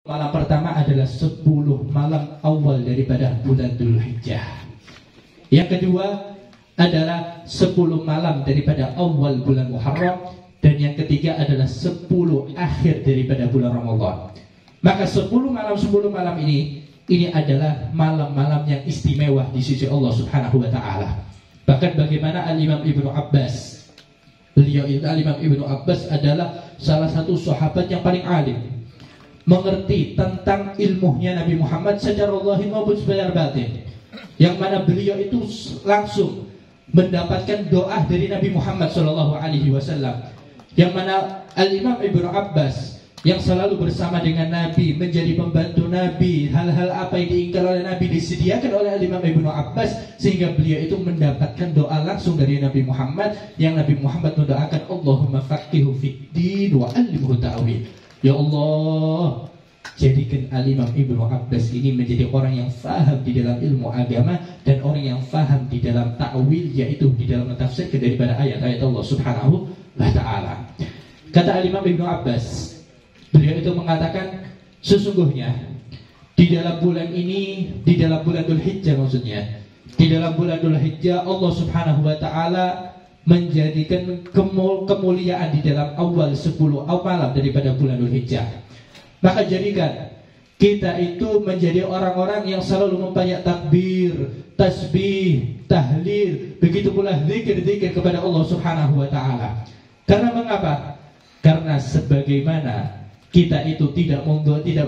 Malam pertama adalah 10 malam awal daripada bulan Dzulhijjah. Yang kedua adalah 10 malam daripada awal bulan Muharram. Dan yang ketiga adalah 10 akhir daripada bulan Ramadan. Maka 10 malam ini adalah malam-malam yang istimewa di sisi Allah Subhanahu wa Ta'ala. Bahkan bagaimana Al-Imam Ibnu Abbas, Al-Imam Ibnu Abbas adalah salah satu sahabat yang paling alim, mengerti tentang ilmunya Nabi Muhammad secara zahir maupun secara batin, yang mana beliau itu langsung mendapatkan doa dari Nabi Muhammad SAW, yang mana Al-Imam Ibnu Abbas yang selalu bersama dengan Nabi, menjadi pembantu Nabi, hal-hal apa yang diinginkan oleh Nabi disediakan oleh Al-Imam Ibnu Abbas, sehingga beliau itu mendapatkan doa langsung dari Nabi Muhammad, yang Nabi Muhammad mendoakan Allahumma faqihu fid-din wa 'allimhu ta'wil. Ya Allah, jadikan Al-Imam Ibnu Abbas ini menjadi orang yang faham di dalam ilmu agama dan orang yang faham di dalam ta'wil, yaitu di dalam mentafsirkan daripada ayat-ayat Allah Subhanahu wa Ta'ala. Kata Al-Imam Ibnu Abbas, beliau itu mengatakan, sesungguhnya di dalam bulan ini, di dalam bulan Dzulhijjah maksudnya, di dalam bulan Dzulhijjah Allah Subhanahu wa Ta'ala menjadikan kemuliaan di dalam awal 10 malam daripada bulan Dzulhijjah. Maka jadikan kita itu menjadi orang-orang yang selalu membanyak takbir, tasbih, tahlil, begitu pula zikir-zikir kepada Allah Subhanahu wa Ta'ala. Karena mengapa? Karena sebagaimana kita itu tidak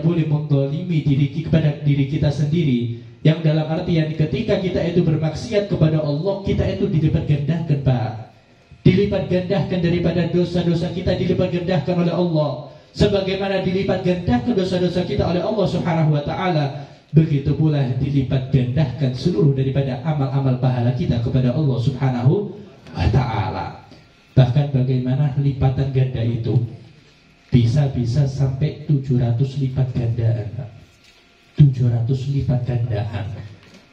boleh mendzalimi kepada diri kita sendiri, yang dalam artian ketika kita itu bermaksiat kepada Allah, kita itu dilipat gandakan, Pak. Dilipat gandakan daripada dosa-dosa kita, dilipat gandakan oleh Allah. Sebagaimana dilipat gandakan dosa-dosa kita oleh Allah Subhanahu wa Ta'ala, begitu pula dilipat gandakan seluruh daripada amal-amal pahala kita kepada Allah Subhanahu wa Ta'ala. Bahkan bagaimana lipatan ganda itu bisa sampai 700 lipat gandaan, Pak. 700 lipat gandaan.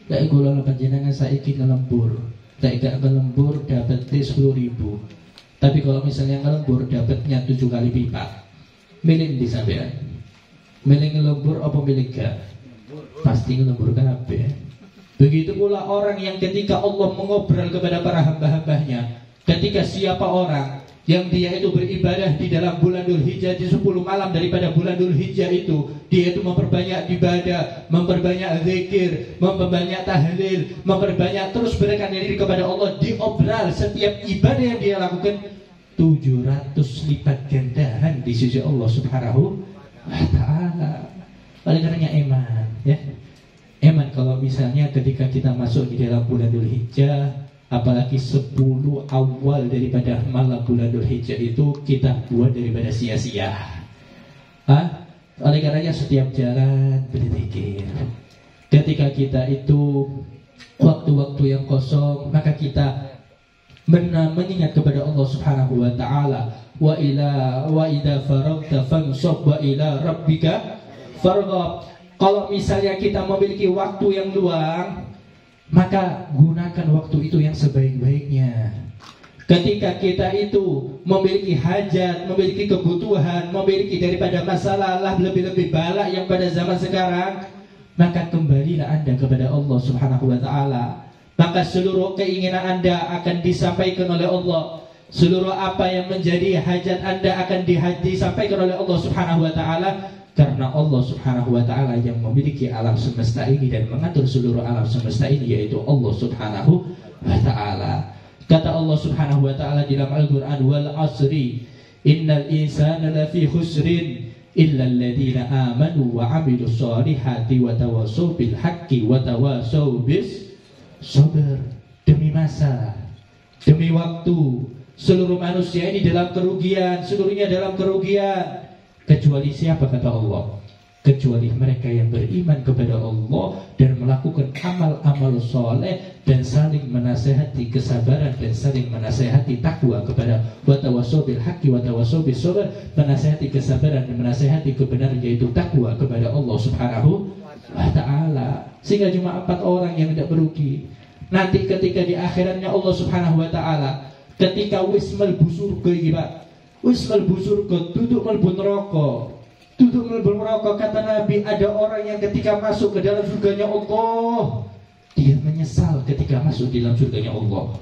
Kayak kula panjenengan saiki ngelembur, gak ngelembur dapatnya 10.000. Tapi kalau misalnya ngelembur dapatnya 7 kali lipat. Milih di sampean. Milih ngelembur apa milih gak? Pasti ngelembur kabeh. Begitu pula orang yang ketika Allah mengobrol kepada para hamba-hambanya, ketika siapa orang yang dia itu beribadah di dalam bulan Dzulhijjah, di 10 malam daripada bulan Dzulhijjah itu, dia itu memperbanyak ibadah, memperbanyak zikir, memperbanyak tahlil, memperbanyak terus berikan diri kepada Allah, diobral setiap ibadah yang dia lakukan 700 lipat gandahan di sisi Allah Subhanahu wa Ta'ala. Oleh karenanya iman, ya. Iman kalau misalnya ketika kita masuk di dalam bulan Dzulhijjah, apalagi 10 awal daripada malam bulan Dzulhijjah itu kita buat daripada sia-sia. Oleh karenanya setiap jalan berzikir. Ketika kita itu waktu-waktu yang kosong, maka kita mengingat kepada Allah Subhanahu wa Ta'ala. Wa idza faragta fansab wa ila rabbika farghab. Kalau misalnya kita memiliki waktu yang luang, maka gunakan waktu itu yang sebaik-baiknya. Ketika kita itu memiliki hajat, memiliki kebutuhan, memiliki daripada masalah lebih-lebih bala yang pada zaman sekarang, maka kembalilah Anda kepada Allah Subhanahu wa Ta'ala. Maka seluruh keinginan Anda akan disampaikan oleh Allah. Seluruh apa yang menjadi hajat Anda akan disampaikan oleh Allah Subhanahu wa Ta'ala. Karena Allah Subhanahu wa Ta'ala yang memiliki alam semesta ini dan mengatur seluruh alam semesta ini, yaitu Allah Subhanahu wa Ta'ala. Kata Allah Subhanahu wa Ta'ala dalam Al-Quran, wal asri innal insana lafi khusrin illa alladhina amanu wa amilus solihati wa tawasaw bil haqqi wa tawasaw bis sabr. Demi masa, demi waktu, seluruh manusia ini dalam kerugian, seluruhnya dalam kerugian. Kecuali siapa, kata Allah? Kecuali mereka yang beriman kepada Allah dan melakukan amal-amal soleh dan saling menasehati kesabaran dan saling menasehati takwa kepada wa tawasaw bil haqqi wa tawasaw bis sabr, menasehati kesabaran dan menasehati kebenaran, yaitu takwa kepada Allah Subhanahu wa Ta'ala. Sehingga cuma 4 orang yang tidak berugi. Nanti ketika di akhiratnya Allah Subhanahu wa Ta'ala, ketika wis melbu surga iki, Pak, wis melbu surga, duduk melbu neraka, Duduk melebur merokok, kata Nabi, ada orang yang ketika masuk ke dalam surganya Allah, dia menyesal ketika masuk di dalam surganya Allah.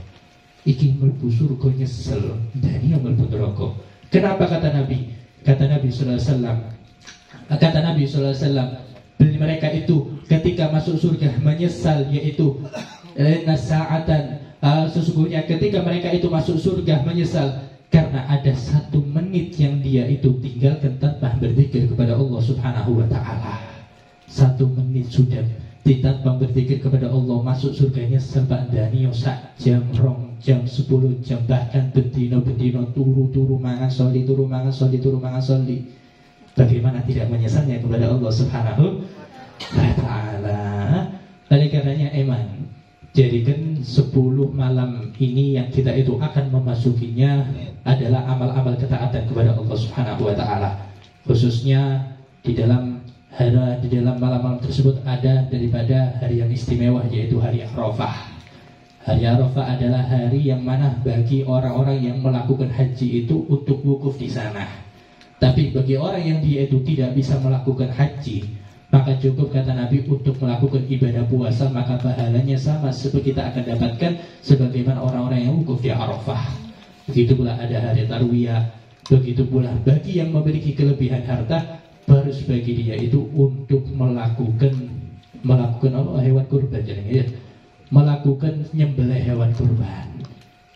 Iki melebur surga nyesel, dan dia melebur rokok. Kenapa kata Nabi? Kata Nabi SAW, mereka itu ketika masuk surga menyesal, yaitu nasaatan. Sesungguhnya ketika mereka itu masuk surga menyesal karena ada 1 menit yang dia itu tinggalkan tanpa berzikir kepada Allah Subhanahu wa ta'ala. 1 menit sudah tanpa berzikir kepada Allah, masuk surganya sebandani sak jam, 2 jam, 10 jam, bahkan bedino turu mangan soli. Bagaimana tidak menyesalnya kepada Allah Subhanahu wa ta'ala. Oleh karenanya iman, jadikan 10 malam ini yang kita itu akan memasukinya adalah amal-amal ketaatan kepada Allah Subhanahu wa ta'ala. Khususnya di dalam malam-malam tersebut ada daripada hari yang istimewa, yaitu hari Arafah. Hari Arafah adalah hari yang mana bagi orang-orang yang melakukan haji itu untuk wukuf di sana. Tapi bagi orang yang dia itu tidak bisa melakukan haji, maka cukup kata Nabi untuk melakukan ibadah puasa, maka pahalanya sama seperti kita akan dapatkan sebagaimana orang-orang yang wukuf di Arafah. Begitu pula ada hari Tarwiyah. Begitu pula bagi yang memiliki kelebihan harta, harus bagi dia itu untuk melakukan apa, hewan kurban, ya, melakukan nyembelih hewan kurban.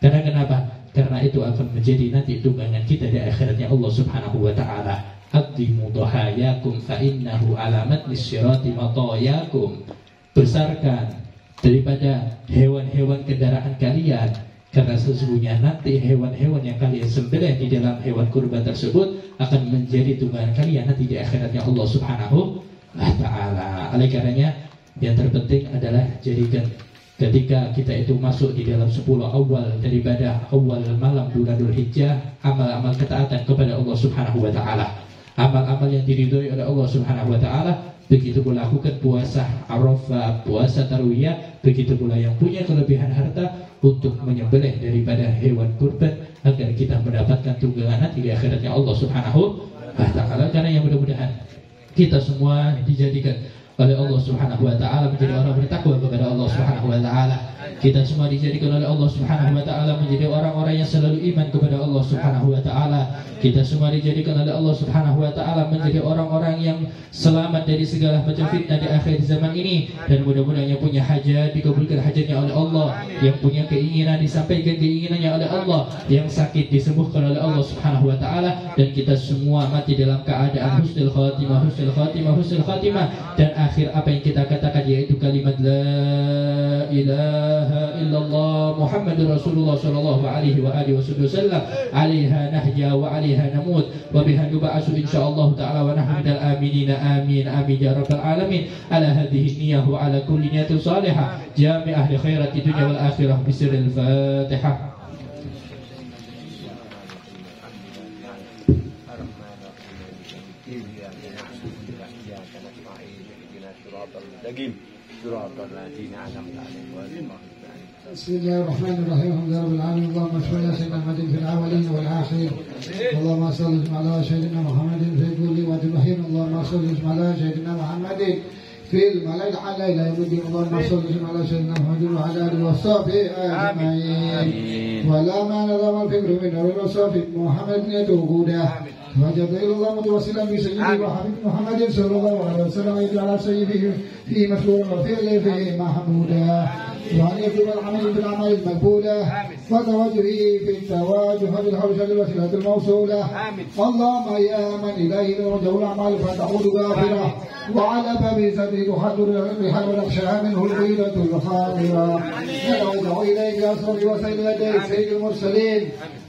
Karena kenapa? Karena itu akan menjadi nanti tunggangan kita di akhiratnya Allah Subhanahu wa ta'ala. Addimu dhahayakum fa innahu alamat lisyirati matayakum. Besarkan daripada hewan-hewan kendaraan kalian, karena sesungguhnya nanti hewan-hewan yang kalian sembelih di dalam hewan kurban tersebut akan menjadi tunggangan kalian nanti di akhiratnya Allah Subhanahu wa ta'ala. Oleh karenanya yang terpenting adalah jadikan ketika kita itu masuk di dalam 10 awal daripada awal malam bulan Dzulhijjah, amal-amal ketaatan kepada Allah Subhanahu wa ta'ala, amal-amal yang diridhoi oleh Allah Subhanahu wa ta'ala. Begitu pula lakukan puasa Arafah, puasa Tarwiyah. Begitu pula yang punya kelebihan harta untuk menyembelih daripada hewan kurban agar kita mendapatkan tunggangan nanti di akhiratnya Allah Subhanahu wa ta'ala. Karena yang mudah-mudahan kita semua dijadikan oleh Allah Subhanahu wa ta'ala menjadi orang bertakwa kepada Allah Subhanahu wa ta'ala. Kita semua dijadikan oleh Allah Subhanahu wa ta'ala menjadi orang-orang yang selalu iman kepada Allah Subhanahu wa ta'ala. Kita semua dijadikan oleh Allah Subhanahu wa ta'ala menjadi orang-orang yang selamat dari segala macam fitnah di akhir zaman ini. Dan mudah-mudahan yang punya hajat dikabulkan hajatnya oleh Allah, yang punya keinginan disampaikan keinginannya oleh Allah, yang sakit disembuhkan oleh Allah Subhanahu wa ta'ala. Dan kita semua mati dalam keadaan husnul khatimah, dan akhir apa yang kita katakan yaitu kalimat la ilaha illallah Muhammadur Rasulullah sallallahu alaihi wa alihi wasallam, alaiha nahya wa alaiha namut wa biha nub'atsu insyaallah taala wa nahnu minal aminin. Amin amin ya rabbal alamin. Ala hadhihi niyyah wa ala kulli niyatin salihah jami'ah li khairati dunya wal akhirah bisirril Fatihah. بسم الله الرحمن الرحيم. الحمد لله رب العالمين. اللهم صل على سيدنا محمد في الاولين والاخرين. اللهم صل على سيدنا محمد في كل وقت وحين. اللهم صل على سيدنا محمد في الملأ الاعلى الى يوم الدين. اللهم صل على سيدنا محمد وعلى اله وصحبه اجمعين. ولا ما نظم الفكر من نور وصحبه محمد يتوبوده وجد الى الله متوسلا بسيدنا وحبيب محمد صلى الله عليه وسلم يجعل سيده في مشهور وفعله فيه محمودا، وأن يكتب العمل بالأعمال المقبولة، وتوجهه في التواجه بالحوشة الوسيلة الموصولة. اللهم يا من إليه نرجو الأعمال فتعود غافرة، وعلى باب سبيل تحضر بحر الأخشى منه الغيرة الخاطرة. ندعو إليك أسرر وسيد يديك سيد المرسلين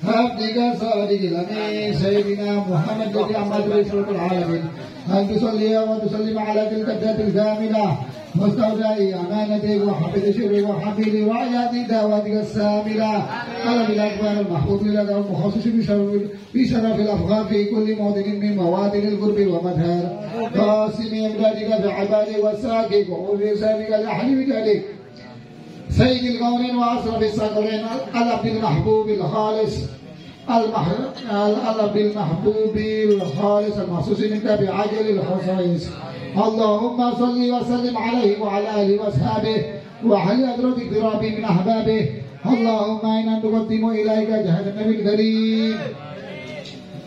عبدك صادق الأمين سيدنا محمد الذي أحمد رسول العالمين، أن تصلي وتسلم على تلك الذات الكاملة مستودع أمانتك وحفظ شرك وحفظ وعيات دعواتك الساملة على بالأكبر المحبوب لدى المخصص بشرف الأفغان في كل موطن من مواطن القرب ومظهر قاسم إمدادك في عبادك وساكك وعوذ سابك لأحلي بجدك سيد القونين وأشرف الصقرين العبد المحبوب الخالص بالمحبوب الخالص المخصوص منك بعجل الخصائص. اللهم صل وسلم عليه وعلى آله وأصحابه وحل أدرك اقترابه من أحبابه. اللهم إنا نقدم إليك جهد النبي الكريم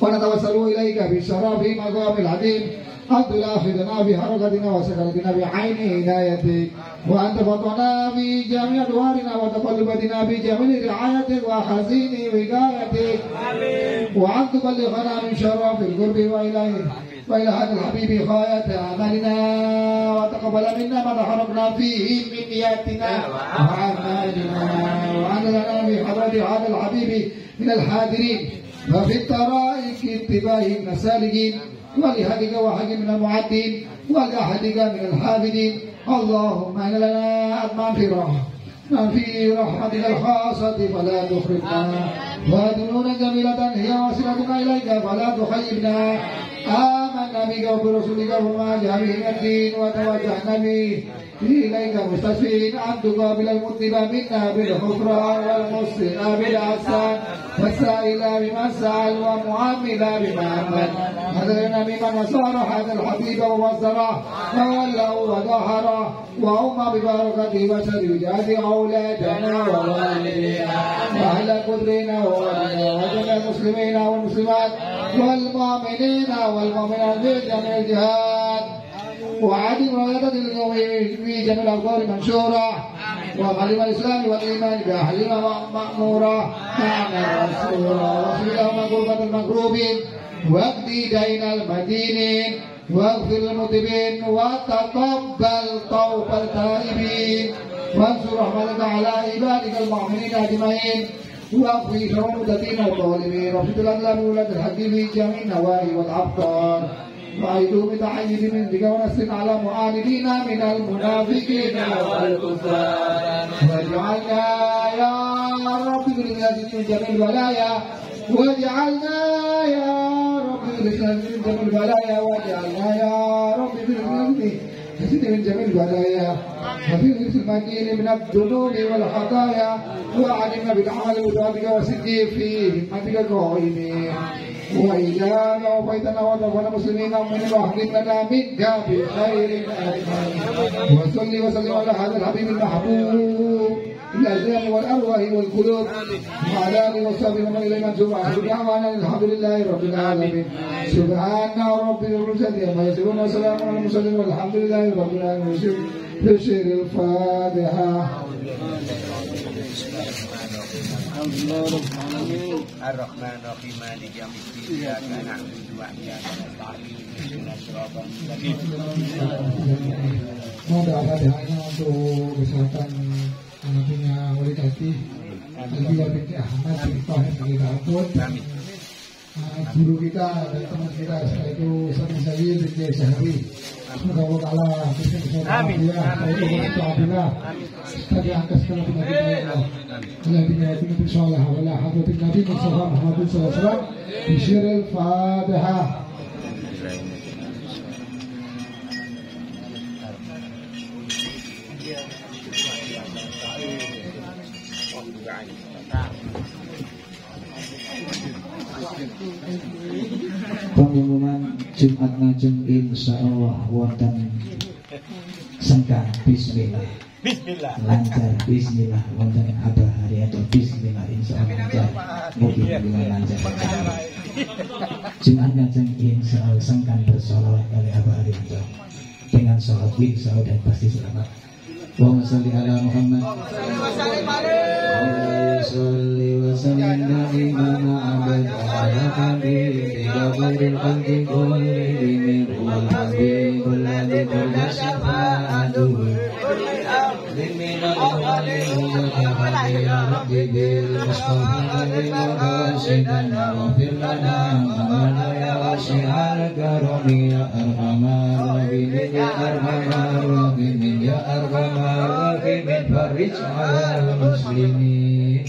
ونتوسل إليك بشرف مقام العظيم أن تلاحظنا بحركتنا وسكنتنا بعين عنايتك، وأن تفضلنا في جميع أدوارنا وتقلباتنا بجميل رعايتك وحسين وقايتك، وأن تبلغنا من شرف القرب وإلى هذا الحبيب غاية أعمالنا، وتقبل منا ما تحركنا فيه من نياتنا وأعمالنا، وأن لنا بحضرة هذا الحبيب من الحاضرين وفي الطرائق اتباع المسالكين، ولهدك وحق من المعدين ولأحدك من الحافظين. اللهم إن لنا المغفرة في رحمتك الخاصة فلا تخرجنا، وذنونا جميلة هي وسيلتنا إليك فلا تخيبنا. آمنا بك وبرسولك وما جاء به من الدين، وتوجهنا به إليك مستشفين أن تقابل المذنب منا بالغفران والمسلم بالإحسان والسائل بما سأل ومعامل بما عمل. هذا ممن نصار هذا الحبيب ووزره وولوا وظهره، وهم ببركته وسجود أولادنا ووالدينا وأهل قدرنا وولدنا وجميع المسلمين والمسلمات والمؤمنين والمؤمنات في جميع الجهات، وعدم ويدد القوم في جميع الأقدار منشورة، وكلمة الإسلام والإيمان بأهلنا مأمورة معنا رسولا، واغفر لهم غربة المكروبين، واقضي دين المدينين، واغفر للمذنبين، وتقبل توبة التائبين، وانصر رحمتك على عبادك المؤمنين أجمعين، واقضي شر المدتين والظالمين، وابسط الأقلام بولاد الحق في جميع النواهي والأبطال، وأعيذوا بتحيي من بك ونسل على معاندين من المنافقين والكفار، واجعلنا يا رب بالإخلاص من جميع البلايا، واجعلنا يا رب بالإخلاص من جميع البلايا، واجعلنا يا رب بالإخلاص من جميع البلايا، وفي الرزق المكين من الذنوب والخطايا، وعلمنا بالعمل بذاتك وصدق في همتك قائمين، وإذا وفيتنا وتوفنا مسلمين ومؤمنين واحفظ لنا منك بخير أجمعين. وصل وسلم على هذا الحبيب المحبوب الأجسام والأرواح والقلوب وعلى آله وصحبه ومن إليه منسوب. دعوانا الحمد لله رب العالمين. سبحان رب العزة عما يصفون وسلام على المرسلين والحمد لله رب العالمين. بشر الفاتحة. الرحمن الرحيم مالك يوم الدين إياك نعبد وإياك نستعين اهدنا الصراط المستقيم. Mohon Fatihahnya untuk kesehatan anaknya Wali Tati Albiya binti Ahmad binti Tahir binti Daud, guru kita dan teman kita yaitu Ustaz Sayyid binti Syahri. Semoga Allah Ta'ala berikan kesehatan tadi angka segala penyakit Allah. Alhamdulillah insyaallah wala hadratin Nabi Mustafa Muhammad sallallahu alaihi wasallam bisyiril Fatihah. Pengumuman Jumat ngajeng insyaallah wonten sengkang bismillah. Bismillah. Lancar bismillah wonten Abah Haryanto bismillah insyaallah lancar. Mugi-mugi lancar. Jumat ngajeng insyaallah sengkang bersolawat oleh Abah Haryanto dengan sholat insyaallah dan pasti selamat. Allahumma sholli ala Muhammad. Sholli wa sallim daiman abada ala habibika khairil khalqi kullihim wal habibul ladzi tarja syafa'atuhu limin al-awwalin ya rabbi bil mustafa lil rasyidana wa fil lana amana ya wasi'al karami ya arhamar rahimin ya arhamar rahimin ya arhamar rahimin farij al muslimin.